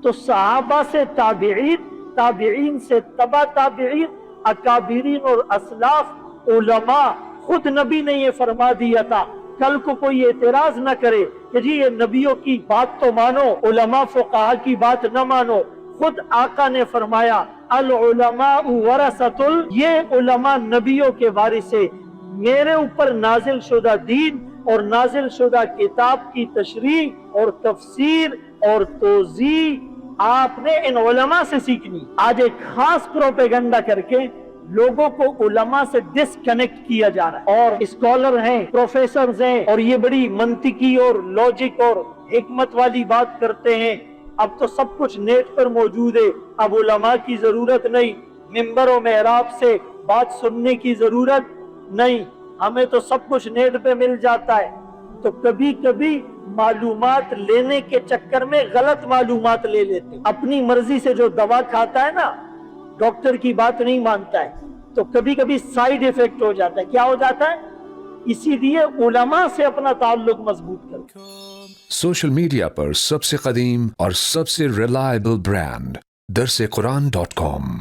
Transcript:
تو صحابہ سے ताबीईन, ताबीईन से तबा ताबीईन, अकाबिरीन और असलाफ उलमा, खुद नबी ने ये फरमा दिया था। कल को कोई एतराज न करे कि जी ये नबियों की बात तो मानो, उलमा फुकाहा की बात न मानो। खुद आका ने फरमाया अल उलमा वरसतुल, ये उलमा नबियों के वारिस है। मेरे ऊपर नाजिल शुदा दीन और नाजिल शुदा किताब की तशरीह और तफसीर और तोज़ी आपने इन उलमा से सीखनी। आज एक खास प्रोपेगेंडा करके लोगों को उलमा से डिस्कनेक्ट किया जा रहा है, और स्कॉलर हैं, प्रोफेसर हैं, और ये बड़ी मंतिकी और लॉजिक और हिकमत वाली बात करते हैं। अब तो सब कुछ नेट पर मौजूद है, अब उलमा की जरूरत नहीं, मिंबर और मेहराब से बात सुनने की जरूरत नहीं, हमें तो सब कुछ नेट पे मिल जाता है। तो कभी कभी मालूमात लेने के चक्कर में गलत मालूमात ले लेते। अपनी मर्जी से जो दवा खाता है ना, डॉक्टर की बात नहीं मानता है, तो कभी कभी साइड इफेक्ट हो जाता है। क्या हो जाता है? इसीलिए उलमा से अपना ताल्लुक मजबूत करो। सोशल मीडिया पर सबसे कदीम और सबसे रिलायबल ब्रांड दरसेकुरान.com